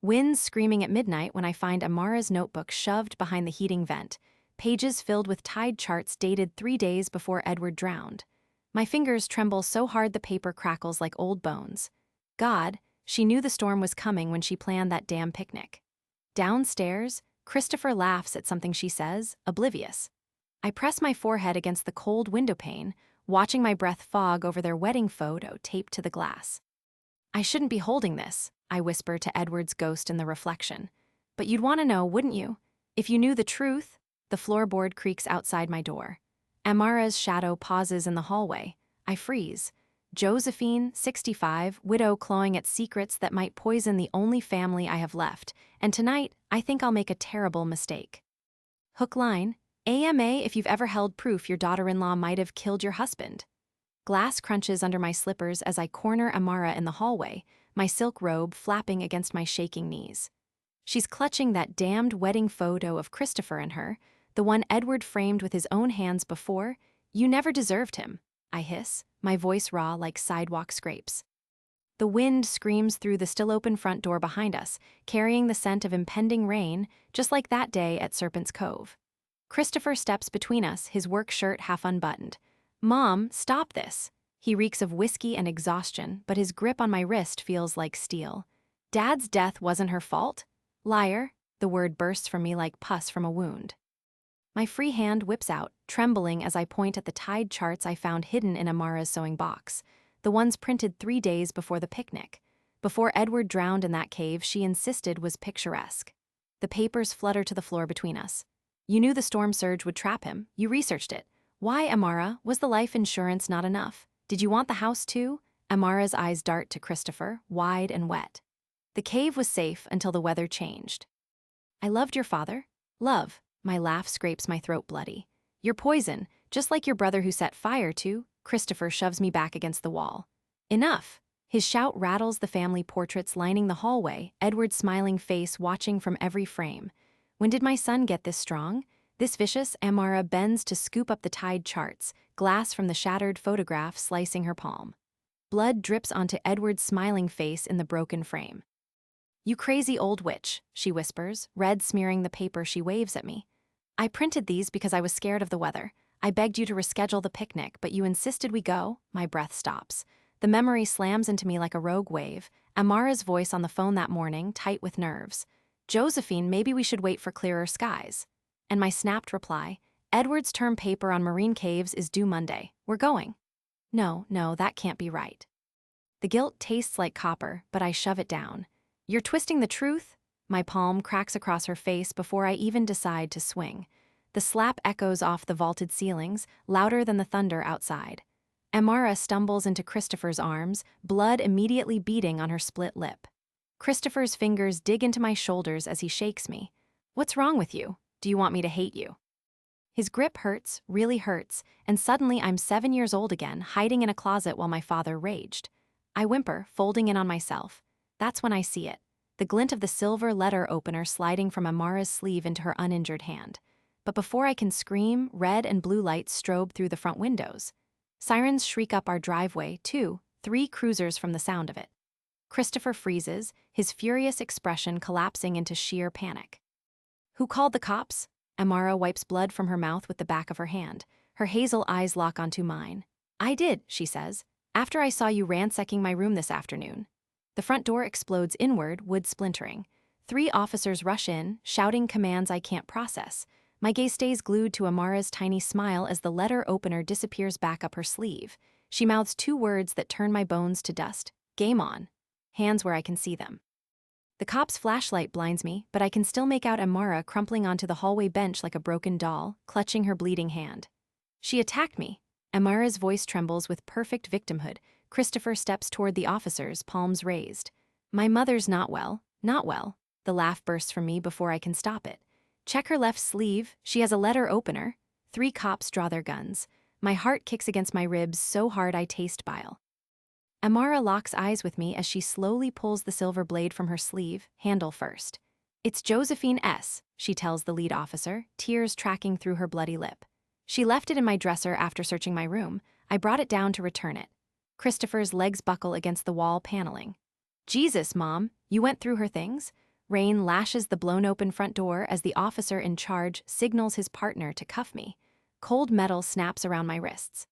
Winds screaming at midnight when I find Amara's notebook shoved behind the heating vent, pages filled with tide charts dated 3 days before Edward drowned. My fingers tremble so hard the paper crackles like old bones. God, she knew the storm was coming when she planned that damn picnic. Downstairs, Christopher laughs at something she says, oblivious. I press my forehead against the cold windowpane, watching my breath fog over their wedding photo taped to the glass. I shouldn't be holding this, I whisper to Edward's ghost in the reflection. But you'd want to know, wouldn't you? If you knew the truth. The floorboard creaks outside my door. Amara's shadow pauses in the hallway. I freeze. Josephine, 65, widow clawing at secrets that might poison the only family I have left, and tonight I think I'll make a terrible mistake. Hook line, AMA if you've ever held proof your daughter-in-law might have killed your husband. Glass crunches under my slippers as I corner Amara in the hallway, my silk robe flapping against my shaking knees. She's clutching that damned wedding photo of Christopher and her, the one Edward framed with his own hands before. You never deserved him, I hiss, my voice raw like sidewalk scrapes. The wind screams through the still-open front door behind us, carrying the scent of impending rain, just like that day at Serpent's Cove. Christopher steps between us, his work shirt half unbuttoned. Mom, stop this. He reeks of whiskey and exhaustion, but his grip on my wrist feels like steel. Dad's death wasn't her fault? Liar, the word bursts from me like pus from a wound. My free hand whips out, trembling as I point at the tide charts I found hidden in Amara's sewing box, the ones printed 3 days before the picnic. Before Edward drowned in that cave she insisted was picturesque. The papers flutter to the floor between us. You knew the storm surge would trap him. You researched it. Why, Amara? Was the life insurance not enough? Did you want the house too? Amara's eyes dart to Christopher, wide and wet. The cave was safe until the weather changed. I loved your father. Love. My laugh scrapes my throat bloody. You're poison, just like your brother who set fire to. Christopher shoves me back against the wall. Enough. His shout rattles the family portraits lining the hallway, Edward's smiling face watching from every frame. When did my son get this strong? This vicious, Amara bends to scoop up the tide charts, glass from the shattered photograph slicing her palm. Blood drips onto Edward's smiling face in the broken frame. You crazy old witch, she whispers, red smearing the paper she waves at me. I printed these because I was scared of the weather. I begged you to reschedule the picnic, but you insisted we go. My breath stops. The memory slams into me like a rogue wave. Amara's voice on the phone that morning, tight with nerves. Josephine, maybe we should wait for clearer skies. And my snapped reply, Edward's term paper on marine caves is due Monday. We're going. No, that can't be right. The guilt tastes like copper, but I shove it down. You're twisting the truth? My palm cracks across her face before I even decide to swing. The slap echoes off the vaulted ceilings, louder than the thunder outside. Amara stumbles into Christopher's arms, blood immediately beading on her split lip. Christopher's fingers dig into my shoulders as he shakes me. What's wrong with you? Do you want me to hate you? His grip hurts, really hurts, and suddenly I'm 7 years old again, hiding in a closet while my father raged. I whimper, folding in on myself. That's when I see it, the glint of the silver letter opener sliding from Amara's sleeve into her uninjured hand. But before I can scream, red and blue lights strobe through the front windows. Sirens shriek up our driveway, 3 cruisers from the sound of it. Christopher freezes, his furious expression collapsing into sheer panic. Who called the cops? Amara wipes blood from her mouth with the back of her hand. Her hazel eyes lock onto mine. I did, she says, after I saw you ransacking my room this afternoon. The front door explodes inward, wood splintering. 3 officers rush in, shouting commands I can't process. My gaze stays glued to Amara's tiny smile as the letter opener disappears back up her sleeve. She mouths 2 words that turn my bones to dust. Game on. Hands where I can see them. The cop's flashlight blinds me, but I can still make out Amara crumpling onto the hallway bench like a broken doll, clutching her bleeding hand. She attacked me. Amara's voice trembles with perfect victimhood. Christopher steps toward the officers, palms raised. My mother's not well. The laugh bursts from me before I can stop it. Check her left sleeve. She has a letter opener. 3 cops draw their guns. My heart kicks against my ribs so hard I taste bile. Amara locks eyes with me as she slowly pulls the silver blade from her sleeve, handle first. It's Josephine S., she tells the lead officer, tears tracking through her bloody lip. She left it in my dresser after searching my room. I brought it down to return it. Christopher's legs buckle against the wall paneling. Jesus, Mom, you went through her things? Rain lashes the blown-open front door as the officer in charge signals his partner to cuff me. Cold metal snaps around my wrists.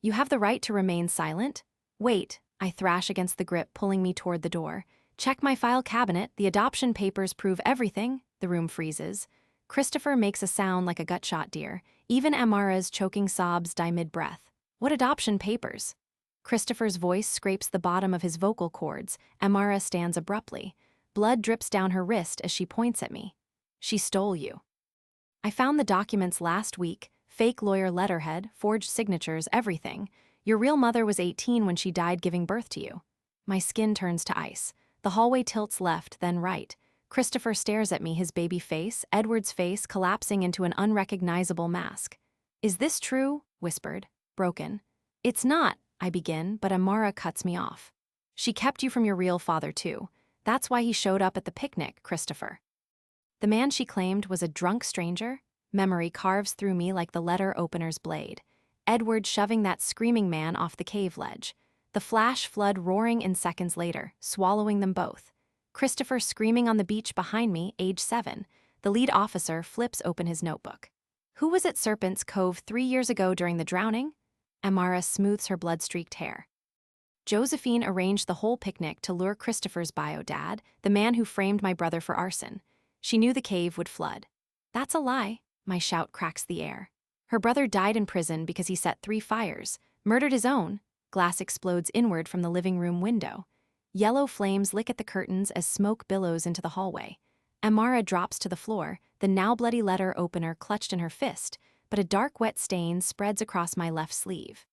"You have the right to remain silent." "Wait," I thrash against the grip, pulling me toward the door. "Check my file cabinet. The adoption papers prove everything." The room freezes. Christopher makes a sound like a gut-shot deer. Even Amara's choking sobs die mid-breath. "What adoption papers?" Christopher's voice scrapes the bottom of his vocal cords. Amara stands abruptly. Blood drips down her wrist as she points at me. "She stole you." "I found the documents last week. Fake lawyer letterhead, forged signatures, everything. Your real mother was 18 when she died giving birth to you." My skin turns to ice. The hallway tilts left, then right. Christopher stares at me, his baby face, Edward's face, collapsing into an unrecognizable mask. "Is this true?" whispered. Broken. "It's not," I begin, but Amara cuts me off. "She kept you from your real father, too. That's why he showed up at the picnic, Christopher." The man she claimed was a drunk stranger? Memory carves through me like the letter opener's blade. Edward shoving that screaming man off the cave ledge. The flash flood roaring in seconds later, swallowing them both. Christopher screaming on the beach behind me, age 7. The lead officer flips open his notebook. "Who was at Serpent's Cove 3 years ago during the drowning?" Amara smooths her blood-streaked hair. "Josephine arranged the whole picnic to lure Christopher's bio dad, the man who framed my brother for arson. She knew the cave would flood." "That's a lie." My shout cracks the air. "Her brother died in prison because he set 3 fires, murdered his own." Glass explodes inward from the living room window. Yellow flames lick at the curtains as smoke billows into the hallway. Amara drops to the floor, the now bloody letter opener clutched in her fist, but a dark wet stain spreads across my left sleeve.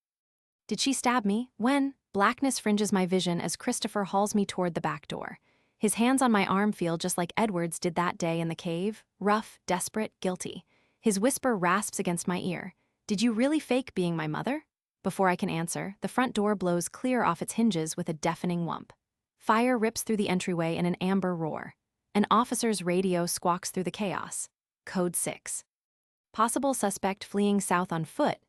"Did she stab me? When?" Blackness fringes my vision as Christopher hauls me toward the back door. His hands on my arm feel just like Edward's did that day in the cave, rough, desperate, guilty. His whisper rasps against my ear. "Did you really fake being my mother?" Before I can answer, the front door blows clear off its hinges with a deafening whump. Fire rips through the entryway in an amber roar. An officer's radio squawks through the chaos. Code 6. Possible suspect fleeing south on foot.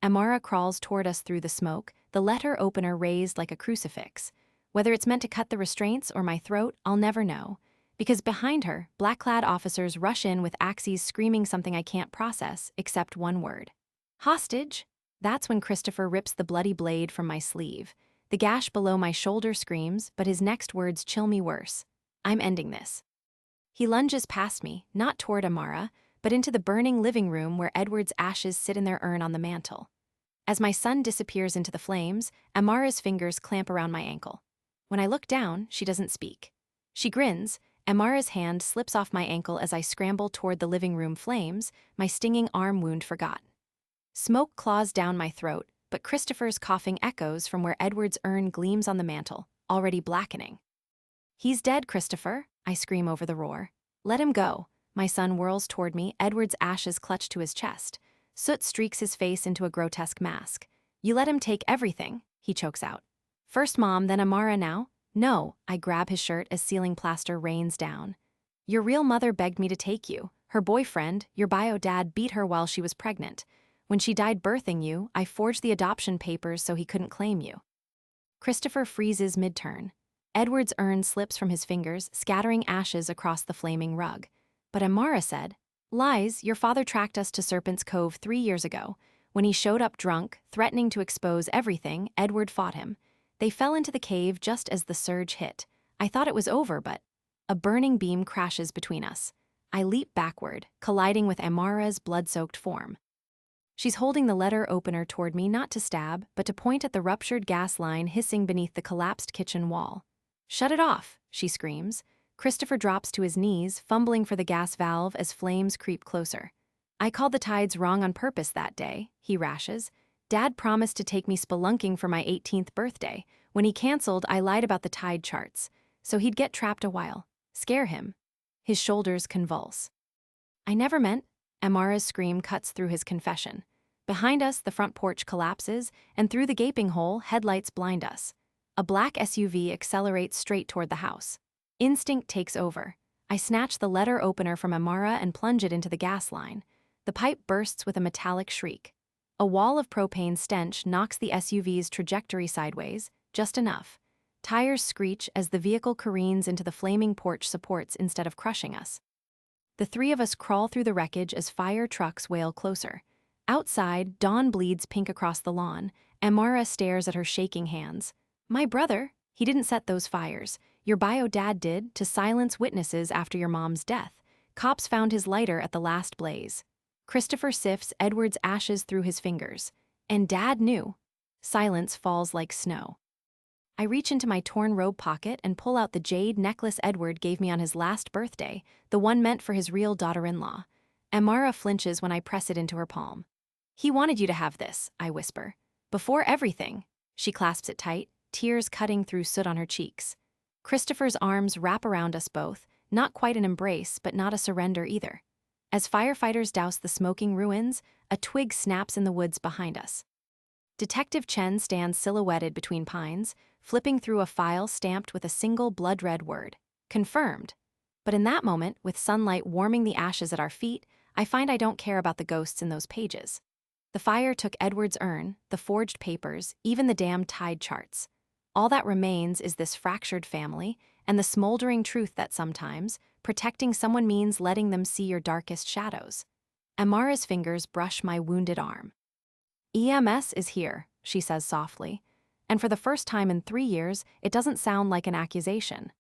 Amara crawls toward us through the smoke, the letter opener raised like a crucifix. Whether it's meant to cut the restraints or my throat, I'll never know. Because behind her, black-clad officers rush in with axes screaming something I can't process, except one word. "Hostage?" That's when Christopher rips the bloody blade from my sleeve. The gash below my shoulder screams, but his next words chill me worse. "I'm ending this." He lunges past me, not toward Amara, but into the burning living room where Edward's ashes sit in their urn on the mantel. As my son disappears into the flames, Amara's fingers clamp around my ankle. When I look down, she doesn't speak. She grins. Amara's hand slips off my ankle as I scramble toward the living room flames, my stinging arm wound forgotten. Smoke claws down my throat, but Christopher's coughing echoes from where Edward's urn gleams on the mantel, already blackening. "He's dead, Christopher," I scream over the roar. "Let him go." My son whirls toward me, Edward's ashes clutch to his chest. Soot streaks his face into a grotesque mask. "You let him take everything," he chokes out. "First Mom, then Amara now?" "No," I grab his shirt as ceiling plaster rains down. "Your real mother begged me to take you. Her boyfriend, your bio dad, beat her while she was pregnant. When she died birthing you, I forged the adoption papers so he couldn't claim you." Christopher freezes mid-turn. Edward's urn slips from his fingers, scattering ashes across the flaming rug. But Amara said, "Lies, your father tracked us to Serpent's Cove 3 years ago. When he showed up drunk, threatening to expose everything, Edward fought him. They fell into the cave just as the surge hit. I thought it was over, but..." A burning beam crashes between us. I leap backward, colliding with Amara's blood-soaked form. She's holding the letter opener toward me not to stab, but to point at the ruptured gas line hissing beneath the collapsed kitchen wall. "Shut it off," she screams. Christopher drops to his knees, fumbling for the gas valve as flames creep closer. "I called the tides wrong on purpose that day," he rashes. "Dad promised to take me spelunking for my 18th birthday. When he canceled, I lied about the tide charts. So he'd get trapped a while. Scare him." His shoulders convulse. "I never meant..." Amara's scream cuts through his confession. Behind us, the front porch collapses, and through the gaping hole, headlights blind us. A black SUV accelerates straight toward the house. Instinct takes over. I snatch the letter opener from Amara and plunge it into the gas line. The pipe bursts with a metallic shriek. A wall of propane stench knocks the SUV's trajectory sideways, just enough. Tires screech as the vehicle careens into the flaming porch supports instead of crushing us. The three of us crawl through the wreckage as fire trucks wail closer. Outside, dawn bleeds pink across the lawn, and Mara stares at her shaking hands. My brother, he didn't set those fires. Your bio dad did, to silence witnesses after your mom's death. Cops found his lighter at the last blaze. Christopher sifts Edward's ashes through his fingers. And Dad knew. Silence falls like snow. I reach into my torn robe pocket and pull out the jade necklace Edward gave me on his last birthday, the one meant for his real daughter-in-law. Amara flinches when I press it into her palm. He wanted you to have this, I whisper. Before everything. She clasps it tight, tears cutting through soot on her cheeks. Christopher's arms wrap around us both, not quite an embrace, but not a surrender either. As firefighters douse the smoking ruins, a twig snaps in the woods behind us. Detective Chen stands silhouetted between pines, flipping through a file stamped with a single blood-red word. Confirmed. But in that moment, with sunlight warming the ashes at our feet, I find I don't care about the ghosts in those pages. The fire took Edward's urn, the forged papers, even the damned tide charts. All that remains is this fractured family, and the smoldering truth that sometimes, protecting someone means letting them see your darkest shadows. Amara's fingers brush my wounded arm. EMS is here, she says softly. And for the first time in 3 years, it doesn't sound like an accusation.